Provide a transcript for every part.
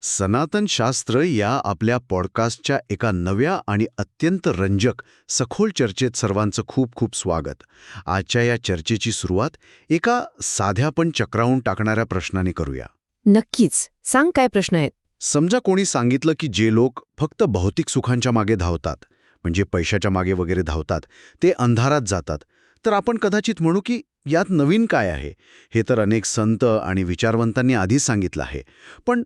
सनातन शास्त्र या आपल्या पॉडकास्टच्या एका नव्या आणि अत्यंत रंजक, सखोल चर्चेत सर्वांचं खूप खूप स्वागत. आजच्या या चर्चेची सुरुवात एका साध्या पण चक्रावून टाकणाऱ्या प्रश्नाने करूया. नक्कीच. सांग काय प्रश्न आहेत? समजा कोणी सांगितलं की जे लोक फक्त भौतिक सुखांच्या मागे धावतात, म्हणजे पैशाच्या मागे वगैरे धावतात, ते अंधारात जातात, तर आपण कदाचित म्हणू की यात नवीन काय आहे? हे तर अनेक संत आणि विचारवंतांनी आधीच सांगितलं आहे. पण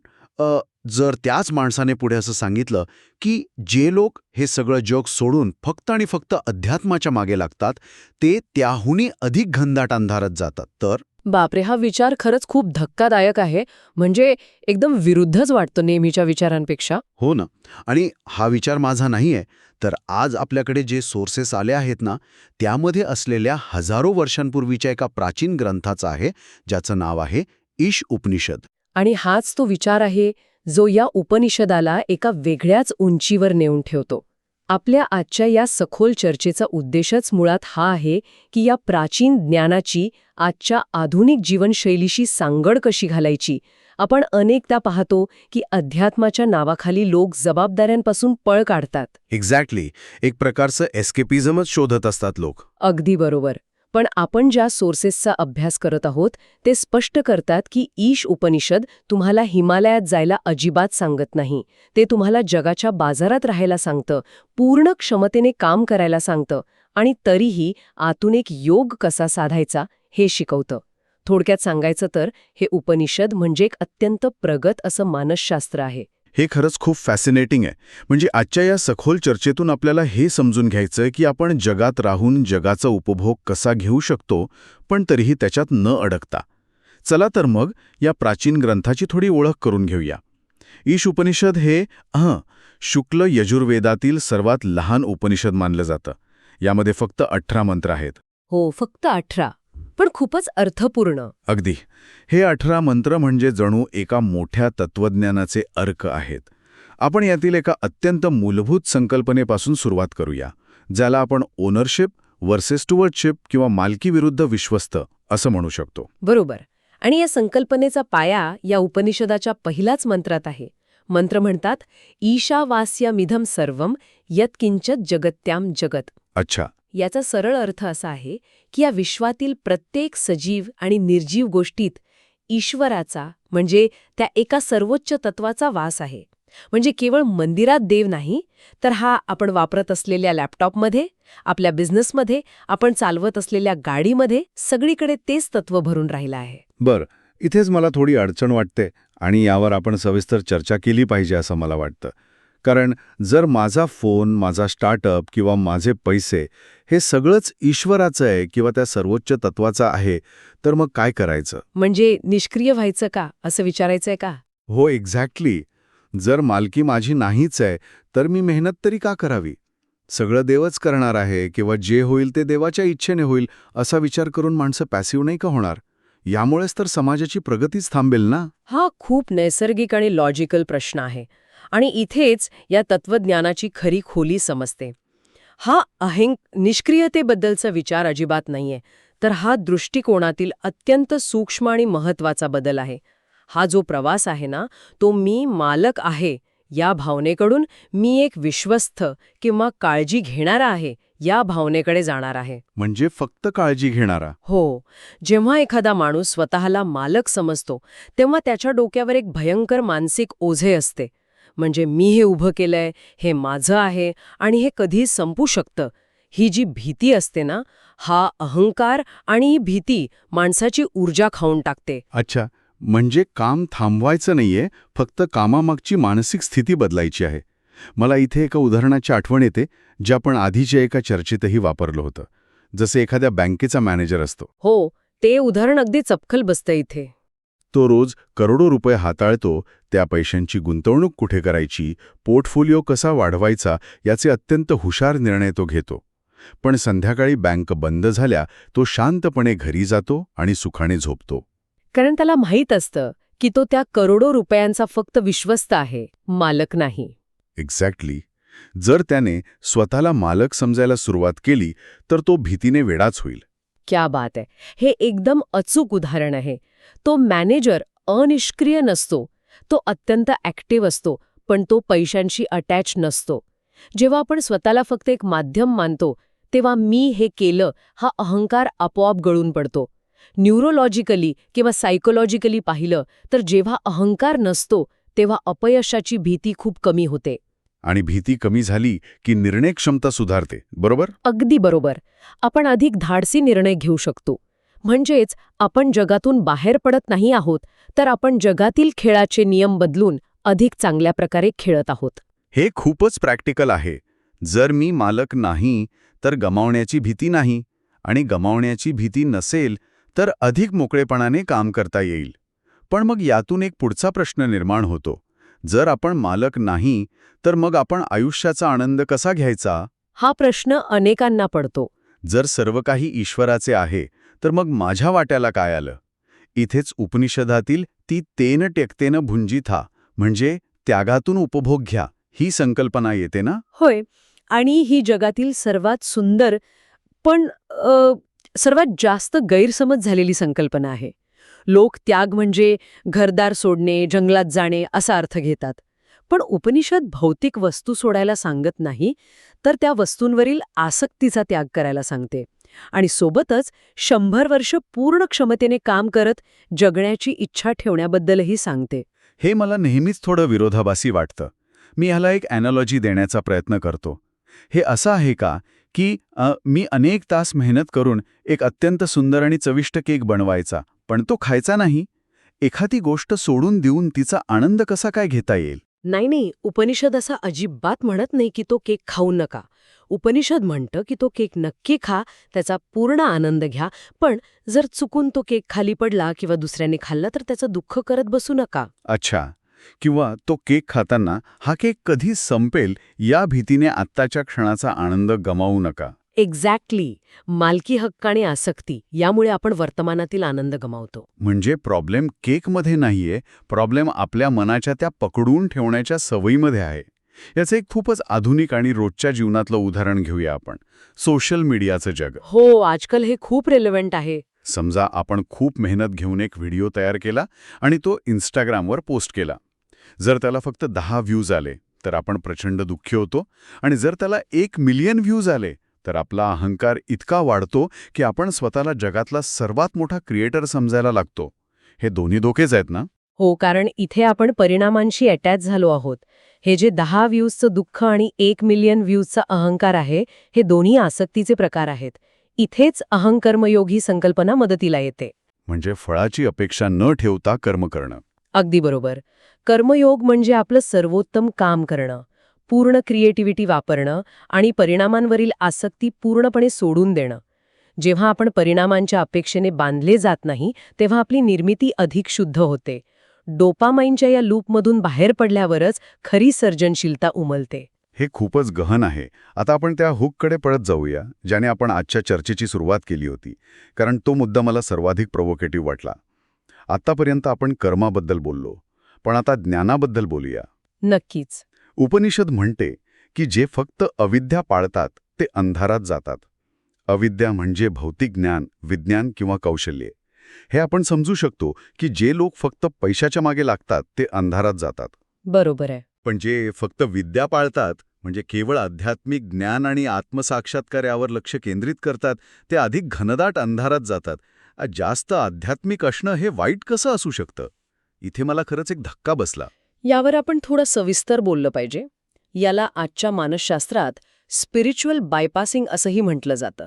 जर त्याच माणसाने पुढे असं सांगितलं की जे लोक हे सगळं जग सोडून फक्त आणि फक्त अध्यात्माच्या मागे लागतात, ते त्याहूनही अधिक घनदाट अंधारात जातात, तर बापरे, हा विचार खरंच खूप धक्कादायक आहे. म्हणजे एकदम विरुद्धच वाटतो नेहमीच्या विचारांपेक्षा. हो ना. आणि हा विचार माझा नाहीये, तर आज आपल्याकडे जे सोर्सेस आले आहेत ना, त्यामध्ये असलेल्या हजारो वर्षांपूर्वीच्या एका प्राचीन ग्रंथाचं आहे, ज्याचं नाव आहे ईश उपनिषद. आणि हाच तो विचार आहे जो या उपनिषदाला एका वेगळ्याच उंचीवर नेऊन ठेवतो. आपल्या आजच्या या सखोल चर्चेचा उद्देशच मुळात हा आहे की या प्राचीन ज्ञानाची आजच्या आधुनिक जीवनशैलीशी सांगड कशी घालायची. आपण अनेकदा पाहतो की अध्यात्माच्या नावाखाली लोक जबाबदाऱ्यांपासून पळ काढतात. एक्झॅक्टली. एक प्रकारचं एस्केपिझमच शोधत असतात लोक. अगदी बरोबर. पण आपण ज्या सोर्सेसचा अभ्यास करत आहोत ते स्पष्ट करतात की ईश उपनिषद तुम्हाला हिमालयात जायला अजिबात सांगत नाही. ते तुम्हाला जगाच्या बाजारात राहायला सांगतं, पूर्ण क्षमतेने काम करायला सांगतं आणि तरीही आतून एक योग कसा साधायचा हे शिकवतं. थोडक्यात सांगायचं तर हे उपनिषद म्हणजे एक अत्यंत प्रगत असं मानसशास्त्र आहे. हे खरंच खूप फॅसिनेटिंग आहे. म्हणजे आजच्या या सखोल चर्चेतून आपल्याला हे समजून घ्यायचं की आपण जगात राहून जगाचा उपभोग कसा घेऊ शकतो, पण तरीही त्याच्यात न अडकता. चला तर मग या प्राचीन ग्रंथाची थोडी ओळख करून घेऊया. ईश उपनिषद हे शुक्ल यजुर्वेदातील सर्वात लहान उपनिषद मानलं जातं. यामध्ये फक्त 18 मंत्र आहेत. हो, फक्त 18, पण खूपच अर्थपूर्ण. अगदी. हे 18 मंत्र म्हणजे जणू एका मोठ्या तत्वज्ञानाचे अर्क आहेत. आपण यातील एका अत्यंत मूलभूत संकल्पनेपासून सुरुवात करूया, ज्याला आपण ओनरशिप वर्सेस स्टुअर्डशिप किंवा मालकी विरुद्ध विश्वस्त असं म्हणू शकतो. बरोबर. आणि या संकल्पनेचा पाया या उपनिषदाच्या पहिल्याच मंत्रात आहे. मंत्र म्हणतात, ईशावास्यमिदं सर्वं यत्किंचित जगत्याम जगत. अच्छा. याचा सरळ अर्थ असा आहे की या विश्वातील प्रत्येक सजीव आणि निर्जीव गोष्टीत ईश्वराचा म्हणजे त्या एका सर्वोच्च तत्वाचा वास आहे. म्हणजे केवळ मंदिरात देव नाही, तर हा आपण वापरत असलेल्या लॅपटॉपमध्ये, आपल्या बिझनेसमध्ये, आपण चालवत असलेल्या गाडीमध्ये सगळीकडे तेच तत्व भरून राहिलं आहे. बरं, इथेच मला थोडी अडचण वाटते आणि यावर आपण सविस्तर चर्चा केली पाहिजे असं मला वाटतं. कारण जर माझा फोन, माझा स्टार्टअप किंवा माझे पैसे हे सगळंच ईश्वराचं आहे किंवा त्या सर्वोच्च तत्वाचं आहे, तर मग काय करायचं? म्हणजे निष्क्रिय व्हायचं का असं विचारायचंय का? हो, एक्झॅक्टली. जर मालकी माझी नाहीच आहे, तर मी मेहनत तरी का करावी? सगळं देवच करणार आहे किंवा जे होईल ते देवाच्या इच्छेने होईल असा विचार करून माणसं पॅसिव्ह नाही का होणार? यामुळेच तर समाजाची प्रगतीच थांबेल ना. हा खूप नैसर्गिक आणि लॉजिकल प्रश्न आहे. आणि इथेच या तत्वज्ञानाची खरी खोली समजते. हा निष्क्रियतेबद्दलचा विचार अजिबात नाहीये, तर हा दृष्टिकोनातील अत्यंत सूक्ष्म आणि महत्वाचा बदल आहे. हा जो प्रवास आहे ना, तो मी मालक आहे या भावनेकडून मी एक विश्वस्त किंवा काळजी घेणारा आहे या भावनेकडे जाणार आहे. म्हणजे फक्त काळजी घेणारा. हो. जेव्हा एखादा माणूस स्वतःला मालक समजतो, तेव्हा त्याच्या डोक्यावर एक भयंकर मानसिक ओझे असते. म्हणजे मी हे उभं केलंय, हे माझं आहे आणि हे कधी संपू शकतं. ही जी भीती असते ना, हा अहंकार आणि ही भीती माणसाची ऊर्जा खाऊन टाकते. अच्छा, म्हणजे काम थांबवायचं नाहीये, फक्त कामामागची मानसिक स्थिती बदलायची आहे. मला इथे एका उदाहरणाची आठवण येते, जे आपण आधीच्या एका चर्चेतही वापरलं होतं. जसे एखाद्या बँकेचा मॅनेजर असतो. हो, ते उदाहरण अगदी चपखल बसतं इथे. तो रोज करोडो रुपये हाताळतो, त्या पैशांची गुंतवणूक कुठे करायची, पोर्टफोलिओ कसा वाढवायचा याचे अत्यंत हुशार निर्णय तो घेतो. पण संध्याकाळी बँक बंद झाल्या, तो शांतपणे घरी जातो आणि सुखाने झोपतो. कारण त्याला माहीत असतं की तो त्या करोडो रुपयांचा फक्त विश्वस्त आहे, मालक नाही. एक्झॅक्टली. जर त्याने स्वतःला मालक समजायला सुरुवात केली, तर तो भीतीने वेडाच होईल. क्या बात आहे. हे एकदम अचूक उदाहरण आहे. तो मॅनेजर अनिष्क्रिय नसतो, तो अत्यंत ॲक्टिव्ह असतो, पण तो पैशांशी अटॅच नसतो. जेव्हा आपण स्वतःला फक्त एक माध्यम मानतो, तेव्हा मी हे केलं हा अहंकार आपोआप गळून पडतो. न्यूरोलॉजिकली किंवा सायकोलॉजिकली पाहिलं तर जेव्हा अहंकार नसतो, तेव्हा अपयशाची भीती खूप कमी होते. आणि भीती कमी झाली की निर्णय क्षमता सुधारते, बरोबर? अगदी बरोबर. आपण अधिक धाडसी निर्णय घेऊ शकतो. म्हणजेच आपण जगातून बाहेर पडत नाही आहोत, तर आपण जगातील खेळाचे नियम बदलून अधिक चांगल्या प्रकारे खेळत आहोत. हे खूपच प्रॅक्टिकल आहे. जर मी मालक नाही तर गमावण्याची भीती नाही, आणि गमावण्याची भीती नसेल तर अधिक मोकळेपणाने काम करता येईल. पण मग यातून एक पुढचा प्रश्न निर्माण होतो. जर आपण मालक नाही तर मग आपण आयुष्याचा आनंद कसा घ्यायचा? हा प्रश्न अनेकांना पडतो. जर सर्व काही ईश्वराचे आहे तर मग माझ्या वाट्याला काय आलं? इथेच उपनिषदातील ती तेन टेकतेन भुंजिथा म्हणजे त्यागातून उपभोग घ्या ही संकल्पना येते ना? होय, आणि ही जगातील सर्वात सुंदर पण सर्वात जास्त गैरसमज झालेली संकल्पना आहे. लोक त्याग म्हणजे घरदार सोडणे, जंगलात जाणे असा अर्थ घेतात. पण उपनिषद भौतिक वस्तू सोडायला सांगत नाही, तर त्या वस्तूंवरील आसक्तीचा त्याग करायला सांगते. आणि सोबतच 100 वर्ष पूर्ण क्षमतेने काम करत जगण्याची इच्छा ठेवण्याबद्दलही सांगते. हे मला नेहमीच थोडं विरोधाभासी वाटतं. मी ह्याला एक ॲनालॉजी देण्याचा प्रयत्न करतो. हे असं आहे का की मी अनेक तास मेहनत करून एक अत्यंत सुंदर आणि चविष्ट केक बनवायचा, पण तो खायचा नाही? एखादी गोष्ट सोडून देऊन तिचा आनंद कसा काय घेता येईल? नाही, उपनिषद असा अजिबात म्हणत नाही की तो केक खाऊ नका. उपनिषद म्हणतं की तो केक नक्की खा, त्याचा पूर्ण आनंद घ्या, पण जर चुकून तो केक खाली पडला किंवा दुसऱ्याने खाल्ला तर त्याचं दुःख करत बसू नका. अच्छा. किंवा तो केक खाताना हा केक कधी संपेल या भीतीने आत्ताच्या क्षणाचा आनंद गमावू नका. एक्झॅक्टली. मालकी हक्क आणि आसक्ती यामुळे आपण वर्तमानातील आनंद गमावतो. म्हणजे प्रॉब्लेम केकमध्ये नाहीये, प्रॉब्लेम आपल्या मनाच्या त्या पकडून ठेवण्याच्या सवयीमध्ये आहे. याचं एक खूपच आधुनिक आणि रोजच्या जीवनातलं उदाहरण घेऊया आपण. सोशल मीडियाचं जग. हो, आजकाल हे खूप रेलेव्हंट आहे. समजा आपण खूप मेहनत घेऊन एक व्हिडिओ तयार केला आणि तो Instagramवर पोस्ट केला. जर त्याला फक्त 10 व्ह्यूज आले तर आपण प्रचंड दुःखी होतो, आणि जर त्याला 1 मिलियन व्ह्यूज आले तर आपला अहंकार इतका वाढतो की आपण स्वतःला जगातला सर्वात मोठा क्रिएटर समजायला लागतो. हे दोन्ही धोकेच आहेत ना? हो, कारण इथे आपण परिणामांशी अटॅच झालो आहोत. हे जे 10 व्ह्यूजचं दुःख आणि 1 मिलियन व्ह्यूजचा अहंकार आहे, हे दोन्ही आसक्तीचे प्रकार आहेत. इथेच अहंकर्मयोग ही संकल्पना मदतीला येते. म्हणजे फळाची अपेक्षा न ठेवता कर्म करणं. अगदी बरोबर. कर्मयोग म्हणजे आपलं सर्वोत्तम काम करणं, पूर्ण क्रिएटिव्हिटी वापरणं आणि परिणामांवरील आसक्ती पूर्णपणे सोडून देणं. जेव्हा आपण परिणामांच्या अपेक्षेने बांधले जात नाही, तेव्हा आपली निर्मिती अधिक शुद्ध होते. डोपामाइनच्या या लूपमधून बाहेर पडल्यावरच खरी सर्जनशीलता उमलते. हे खूपच गहन आहे. आता आपण त्या हुककडे परत जाऊया, ज्याने आपण आजच्या चर्चेची सुरुवात केली होती, कारण तो मुद्दा मला सर्वाधिक प्रोव्होकेटिव्ह वाटला. आत्तापर्यंत आपण कर्माबद्दल बोललो, पण आता ज्ञानाबद्दल बोलूया. नक्कीच. उपनिषद म्हणते की जे फक्त अविद्या पाळतात ते अंधारात जातात. अविद्या म्हणजे भौतिक ज्ञान, विज्ञान किंवा कौशल्ये. हे आपण समजू शकतो की जे लोक फक्त पैशाच्या मागे लागतात ते अंधारात जातात. बरोबर आहे. पण जे फक्त विद्या पाळतात, म्हणजे केवळ आध्यात्मिक ज्ञान आणि आत्मसाक्षात्कार यावर लक्ष केंद्रित करतात, ते अधिक घनदाट अंधारात जातात. जास्त आध्यात्मिक असणं हे वाईट कसं असू शकतं? इथे मला खरंच एक धक्का बसला. यावर आपण थोडं सविस्तर बोललं पाहिजे. याला आजच्या मानसशास्त्रात स्पिरिच्युअल बायपासिंग असंही म्हटलं जातं.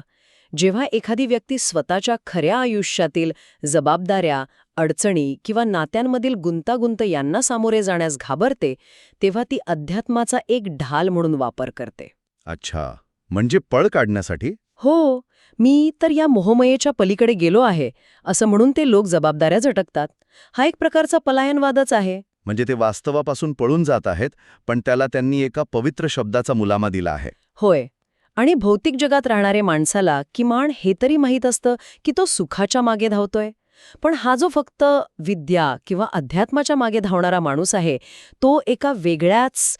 जेव्हा एखादी व्यक्ती स्वतःच्या खऱ्या आयुष्यातील जबाबदाऱ्या, अडचणी किंवा नात्यांमधील गुंतागुंत यांना सामोरे जाण्यास घाबरते, तेव्हा ती अध्यात्माचा एक ढाल म्हणून वापर करते. अच्छा, म्हणजे पळ काढण्यासाठी? हो, मी तर या मोहमयेच्या पलीकडे गेलो आहे असं म्हणून ते लोक जबाबदाऱ्या झटकतात. हा एक प्रकारचा पलायनवादच आहे. म्हणजे ते वास्तवापासून पळून जात आहेत, पण त्याला त्यांनी एका पवित्र शब्दाचा मुलामा दिला आहे. होय, आणि भौतिक जगात राहणारे माणसाला किमान हे तरी माहीत असतं की तो सुखाच्या मागे धावतोय. पण हा जो फक्त विद्या किंवा अध्यात्माच्या मागे धावणारा माणूस आहे, तो एका वेगळ्याच,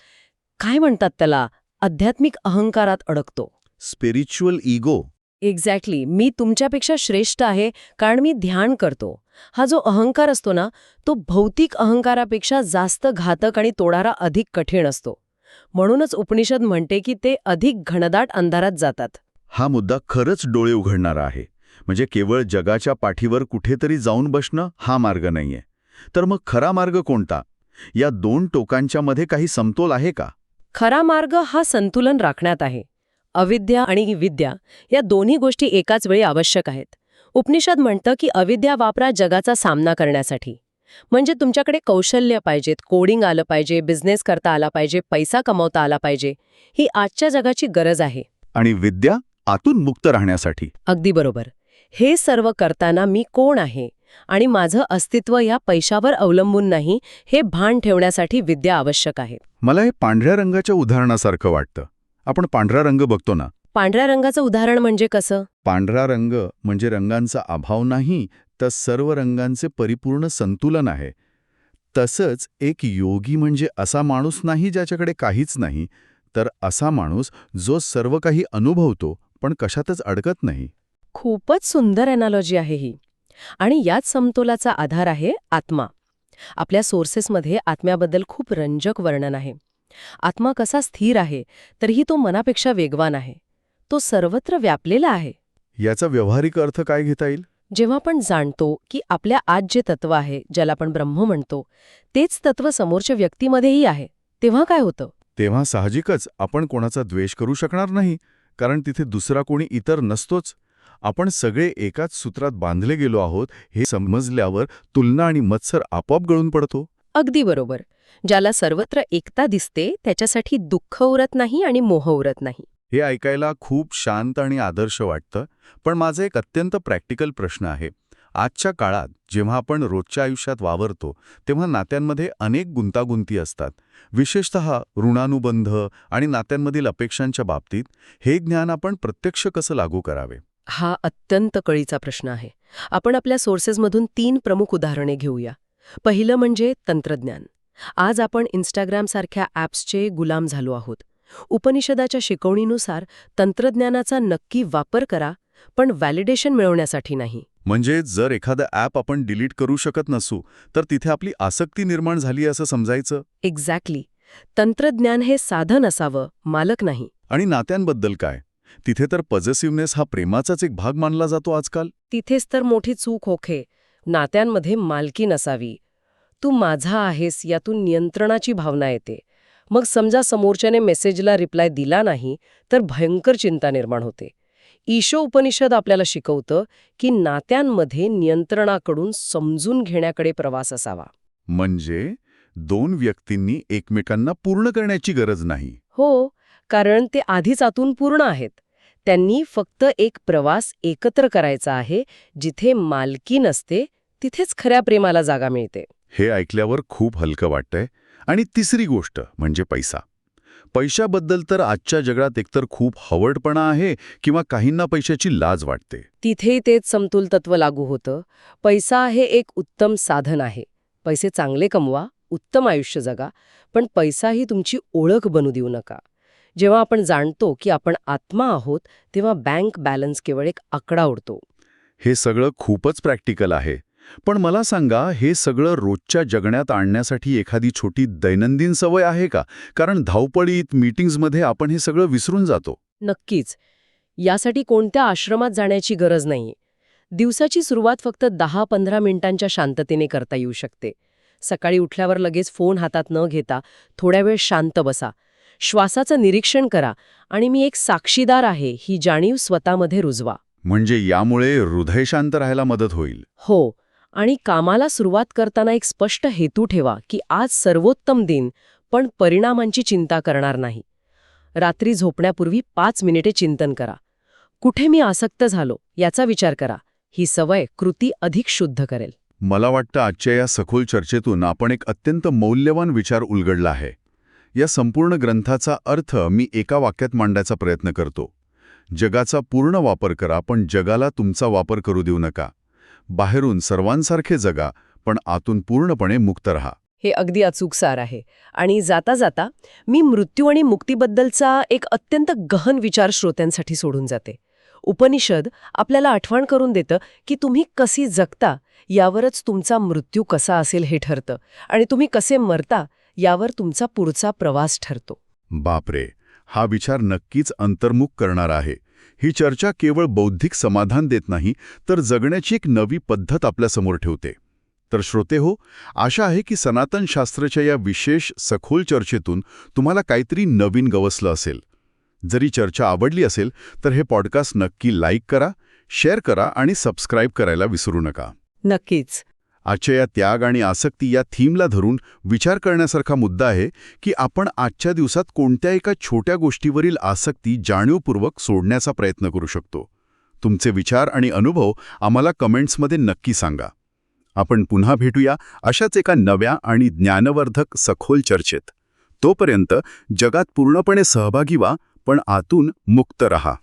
काय म्हणतात त्याला, आध्यात्मिक अहंकारात अडकतो. Spiritual ego. एक्झॅक्टली. मी तुमच्यापेक्षा श्रेष्ठ आहे कारण मी ध्यान करतो. हा जो अहंकार असतो ना, तो भौतिक अहंकारापेक्षा जास्त घातक आणि तोडारा अधिक कठीण असतो. म्हणूनच उपनिषद म्हणते की ते अधिक घनदाट अंधारात जातात. हा मुद्दा खरंच डोळे उघडणारा आहे. म्हणजे केवळ जगाच्या पाठीवर कुठेतरी जाऊन बसणं हा मार्ग नाहीये. तर मग खरा मार्ग कोणता? या दोन टोकांच्या मध्ये काही समतोल आहे का? खरा मार्ग हा संतुलन राखण्यात आहे. अविद्या आणि विद्या या दोन्ही गोष्टी एकाच वेळी आवश्यक आहेत. उपनिषद म्हणतं की अविद्या वापरा जगाचा सामना करण्यासाठी. म्हणजे तुमच्याकडे कौशल्य पाहिजेत, कोडिंग आलं पाहिजे, बिझनेस करता आला पाहिजे, पैसा कमवता आला पाहिजे. ही आजच्या जगाची गरज आहे. आणि विद्या आतून मुक्त राहण्यासाठी. अगदी बरोबर. हे सर्व करताना मी कोण आहे आणि माझं अस्तित्व या पैशावर अवलंबून नाही हे भान ठेवण्यासाठी विद्या आवश्यक आहे. मला हे पांढऱ्या रंगाच्या उदाहरणासारखं वाटतं. आपण पांढरा रंग बघतो ना. पांढऱ्या रंगाचं उदाहरण म्हणजे कसं? पांढरा रंग म्हणजे रंगांचा अभाव नाही, तर सर्व रंगांचे परिपूर्ण संतुलन आहे. तसंच एक योगी म्हणजे असा माणूस नाही ज्याच्याकडे काहीच नाही, तर असा माणूस जो सर्व काही अनुभवतो पण कशातच अडकत नाही. खूपच सुंदर एनालॉजी आहे ही. आणि याच समतोलाचा आधार आहे आत्मा. आपल्या सोर्सेसमध्ये आत्म्याबद्दल खूप रंजक वर्णन आहे. आत्मा कसा स्थिर आहे, तरीही तो मनापेक्षा वेगवान आहे. तो सर्वत्र व्यापलेला आहे. याचा व्यावहारिक अर्थ काय घेता येईल? जेव्हा आपण जाणतो की आपल्या आत जे तत्व आहे, ज्याला आपण ब्रह्म म्हणतो, तेच तत्व समोरच्या व्यक्तीमध्येही आहे, तेव्हा काय होतं? तेव्हा साहजिकच आपण कोणाचा द्वेष करू शकणार नाही, कारण तिथे दुसरा कोणी इतर नसतोच. आपण सगळे एकाच सूत्रात बांधले गेलो आहोत हे समजल्यावर तुलना आणि मत्सर आपोआप गळून पडतो. अगदी बरोबर. ज्याला सर्वत्र एकता दिसते त्याच्यासाठी दुःख उरत नाही आणि मोह उरत नाही. हे ऐकायला खूप शांत आणि आदर्श वाटतं, पण माझा एक अत्यंत प्रॅक्टिकल प्रश्न आहे. आजच्या काळात जेव्हा आपण रोजच्या आयुष्यात वावरतो तेव्हा नात्यांमध्ये अनेक गुंतागुंती असतात. विशेषतः ऋणानुबंध आणि नात्यांमधील अपेक्षांच्या बाबतीत हे ज्ञान आपण प्रत्यक्ष कसं लागू करावे? हा अत्यंत कळीचा प्रश्न आहे. आपण आपल्या सोर्सेसमधून 3 प्रमुख उदाहरणे घेऊया. पहिलं म्हणजे तंत्रज्ञान. आज आपण इंस्टाग्रामसारख्या ॲप्सचे गुलाम झालो आहोत. उपनिषदाच्या शिकवणीनुसार तंत्रज्ञानाचा नक्की वापर करा, पण व्हॅलिडेशन मिळवण्यासाठी नाही. म्हणजे जर एखादं ॲप आपण डिलीट करू शकत नसू तर तिथे आपली आसक्ती निर्माण झाली असं समजायचं? एक्झॅक्टली. तंत्रज्ञान हे साधन असावं, मालक नाही. आणि नात्यांबद्दल काय? तिथे तर पॉझिटिव्हनेस हा प्रेमाचाच एक भाग मानला जातो आजकाल. तिथेच तर मोठी चूक होखे. नात्यांमध्ये मालकी नसावी. तू माझा आहेस यातून नियंत्रणाची भावना येते. मग समजा समोरच्याने मेसेजला रिप्लाय दिला नाही तर भयंकर चिंता निर्माण होते. ईशो उपनिषद आपल्याला शिकवतं की नात्यांमध्ये नियंत्रणाकडून समजून घेण्याकडे प्रवास असावा. म्हणजे दोन व्यक्तींनी एकमेकांना पूर्ण करण्याची गरज नाही. हो, कारण ते आधीच आतून पूर्ण आहेत. त्यांनी फक्त एक प्रवास एकत्र करायचा आहे. जिथे मालकी नसते तिथेच खऱ्या प्रेमाला जागा मिळते. हे ऐकल्यावर खूप हलकं वाटतंय. आणि तिसरी गोष्ट म्हणजे पैसा. पैशाबद्दल तर आजच्या जगात एकतर खूप हवडपणा आहे किंवा काहींना पैशाची लाज वाटते. तिथे तेच समतोल तत्व लागू होतं. पैसा हे एक उत्तम साधन आहे. पैसे चांगले कमवा, उत्तम आयुष्य जगा, पण पैसा ही तुमची ओळख बनू देऊ नका. जेव्हा आपण जाणतो की आपण आत्मा आहोत तेव्हा बँक बॅलन्स केवळ एक आकडा उरतो. हे सगळं खूपच प्रॅक्टिकल आहे. पण मला सांगा, हे सगळं रोजच्या जगण्यात आणण्यासाठी एखादी छोटी दैनंदिन सवय आहे का? कारण धावपळीत, मीटिंग्समध्ये आपण हे सगळं विसरून जातो. नक्कीच. यासाठी कोणत्या आश्रमात जाण्याची गरज नाहीये. दिवसाची सुरुवात फक्त 10-15 मिनिटांच्या शांततेने करता येऊ शकते. सकाळी उठल्यावर लगेच फोन हातात न घेता थोड्या वेळ शांत बसा. श्वासाचं निरीक्षण करा आणि मी एक साक्षीदार आहे ही जाणीव स्वतःमध्ये रुजवा. म्हणजे यामुळे हृदय शांत राहायला मदत होईल. हो. आणि कामाला सुरुवात करताना एक स्पष्ट हेतू ठेवा की आज सर्वोत्तम दिन, पण परिणामांची चिंता करणार नाही. रात्री झोपण्यापूर्वी 5 मिनिटे चिंतन करा. कुठे मी आसक्त झालो याचा विचार करा. ही सवय कृती अधिक शुद्ध करेल. मला वाटतं आजच्या या सखोल चर्चेतून आपण एक अत्यंत मौल्यवान विचार उलगडला आहे. या संपूर्ण ग्रंथाचा अर्थ मी एका वाक्यात मांडायचा प्रयत्न करतो. जगाचा पूर्ण वापर करा, पण जगाला तुमचा वापर करू देऊ नका. बाहेरून सर्वांसारखे जगा, पण आतून पूर्णपणे मुक्त रहा. हे अगदी अचूक सार आहे. आणि जाता जाता मी मृत्यू आणि मुक्तीबद्दलचा एक अत्यंत गहन विचार श्रोत्यांसाठी सोडून जाते. उपनिषद आपल्याला आठवण करून देतं की तुम्ही कशी जगता यावरच तुमचा मृत्यू कसा असेल हे ठरतं आणि तुम्ही कसे मरता यावर तुमचा पुढचा प्रवास ठरतो. बापरे, हा विचार नक्कीच अंतर्मुख करणारा आहे. ही चर्चा केवळ बौद्धिक समाधान देत नाही, तर जगण्याची एक नवी पद्धत आपल्यासमोर ठेवते. तर श्रोते हो, आशा आहे की सनातन शास्त्राच्या या विशेष सखोल चर्चेतून तुम्हाला काहीतरी नवीन गवसलं असेल. जरी चर्चा आवडली असेल तर हे पॉडकास्ट नक्की लाईक करा, शेअर करा आणि सबस्क्राईब करायला विसरू नका. नक्कीच. आजच्या या त्याग आणि आसक्ती या थीमला धरून विचार करण्यासारखा मुद्दा आहे की आपण आजच्या दिवसात कोणत्या एका छोट्या गोष्टीवरील आसक्ती जाणीवपूर्वक सोडण्याचा प्रयत्न करू शकतो. तुमचे विचार आणि अनुभव आम्हाला कमेंट्समध्ये नक्की सांगा. आपण पुन्हा भेटूया अशाच एका नव्या आणि ज्ञानवर्धक सखोल चर्चेत. तोपर्यंत जगात पूर्णपणे सहभागी व्हा, पण आतून मुक्त रहा.